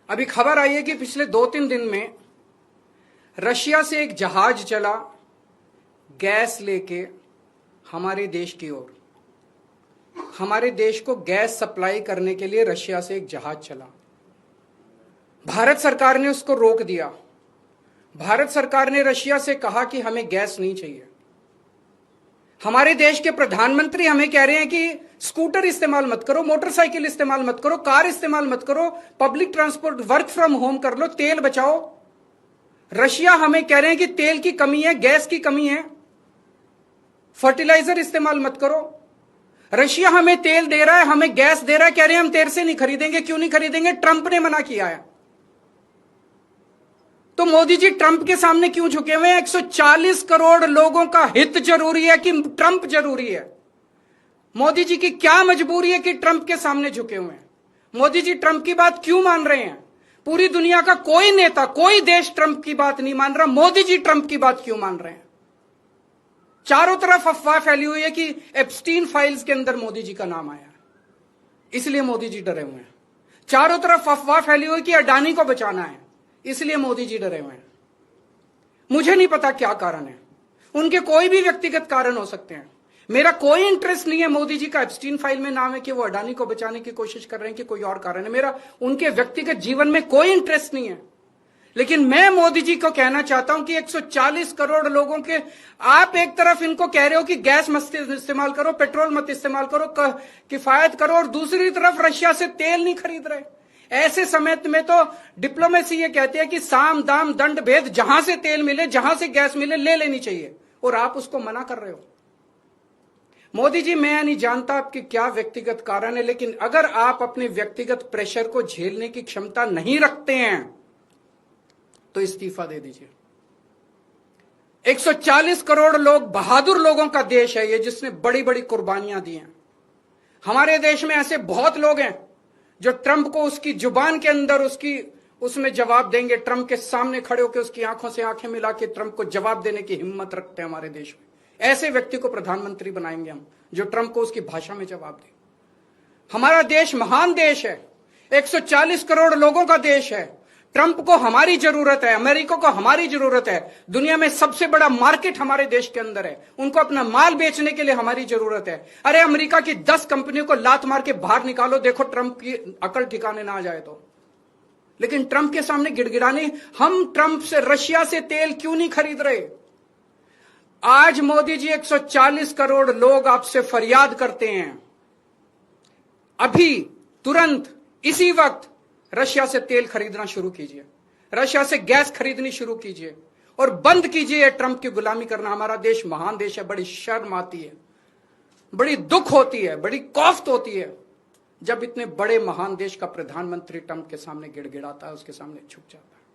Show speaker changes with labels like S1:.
S1: अभी खबर आई है कि पिछले 2-3 दिन में रशिया से एक जहाज चला गैस लेके हमारे देश की ओर। हमारे देश को गैस सप्लाई करने के लिए रशिया से एक जहाज चला। भारत सरकार ने उसको रोक दिया। भारत सरकार ने रशिया से कहा कि हमें गैस नहीं चाहिए। हमारे देश के प्रधानमंत्री हमें कह रहे हैं कि स्कूटर इस्तेमाल मत करो, मोटरसाइकिल इस्तेमाल मत करो, कार इस्तेमाल मत करो, public transport, work from home कर लो, तेल बचाओ। रशिया हमें कह रहे हैं कि तेल की कमी है, गैस की कमी है, फर्टिलाइजर इस्तेमाल मत करो। रशिया हमें तेल दे रहा है, हमें गैस दे रहा है, कह रहे हैं हम तेरे से नहीं खरीदेंगे। क्यों नहीं खरीदेंगे? ट्रंप ने मना किया है। तो मोदी जी ट्रंप के सामने क्यों झुके हुए हैं? 140 करोड़ लोगों का हित जरूरी है कि ट्रंप जरूरी है? मोदी जी की क्या मजबूरी है कि ट्रंप के सामने झुके हुए हैं? मोदी जी ट्रंप की बात क्यों मान रहे हैं? पूरी दुनिया का कोई नेता, कोई देश ट्रंप की बात नहीं मान रहा, मोदी जी ट्रंप की बात क्यों मान रहे हैं? चारों तरफ अफवाह फैली हुई है कि एप्स्टीन फाइल्स के अंदर मोदी जी का नाम आया, इसलिए मोदी जी डरे हुए हैं। चारों तरफ अफवाह फैली हुई कि अडानी को बचाना है, इसलिए मोदी जी डरे हुए हैं। मुझे नहीं पता क्या कारण है, उनके कोई भी व्यक्तिगत कारण हो सकते हैं। मेरा कोई इंटरेस्ट नहीं है मोदी जी का एप्स्टीन फाइल में नाम है कि वो अडानी को बचाने की कोशिश कर रहे हैं कि कोई और कारण है। मेरा उनके व्यक्तिगत जीवन में कोई इंटरेस्ट नहीं है। लेकिन मैं मोदी जी को कहना चाहता हूं कि 140 करोड़ लोगों के आप एक तरफ इनको कह रहे हो कि गैस मत इस्तेमाल करो, पेट्रोल मत इस्तेमाल करो, किफायत करो, और दूसरी तरफ रशिया से तेल नहीं खरीद रहे। ऐसे समय में तो डिप्लोमेसी ये कहती है कि साम दाम दंड भेद, जहां से तेल मिले, जहां से गैस मिले, ले लेनी चाहिए, और आप उसको मना कर रहे हो। मोदी जी, मैं नहीं जानता आपके क्या व्यक्तिगत कारण है, लेकिन अगर आप अपने व्यक्तिगत प्रेशर को झेलने की क्षमता नहीं रखते हैं तो इस्तीफा दे दीजिए। 140 करोड़ लोग, बहादुर लोगों का देश है ये, जिसने बड़ी बड़ी कुर्बानियां दी हैं। हमारे देश में ऐसे बहुत लोग हैं जो ट्रंप को उसकी जुबान के अंदर उसमें जवाब देंगे, ट्रंप के सामने खड़े होकर उसकी आंखों से आंखें मिला के ट्रंप को जवाब देने की हिम्मत रखते हैं हमारे देश में। ऐसे व्यक्ति को प्रधानमंत्री बनाएंगे हम, जो ट्रंप को उसकी भाषा में जवाब दे। हमारा देश महान देश है, 140 करोड़ लोगों का देश है। ट्रंप को हमारी जरूरत है, अमेरिका को हमारी जरूरत है। दुनिया में सबसे बड़ा मार्केट हमारे देश के अंदर है, उनको अपना माल बेचने के लिए हमारी जरूरत है। अरे अमेरिका की 10 कंपनियों को लात मार के बाहर निकालो, देखो ट्रंप की अकल ठिकाने ना आ जाए तो। लेकिन ट्रंप के सामने गिड़गिड़ाने, हम ट्रंप से, रशिया से तेल क्यों नहीं खरीद रहे? आज मोदी जी 140 करोड़ लोग आपसे फरियाद करते हैं, अभी तुरंत इसी वक्त रशिया से तेल खरीदना शुरू कीजिए, रशिया से गैस खरीदनी शुरू कीजिए, और बंद कीजिए ट्रंप की गुलामी करना। हमारा देश महान देश है। बड़ी शर्म आती है, बड़ी दुख होती है, बड़ी कौफ्त होती है जब इतने बड़े महान देश का प्रधानमंत्री ट्रंप के सामने गिड़गिड़ाता है, उसके सामने झुक जाता है।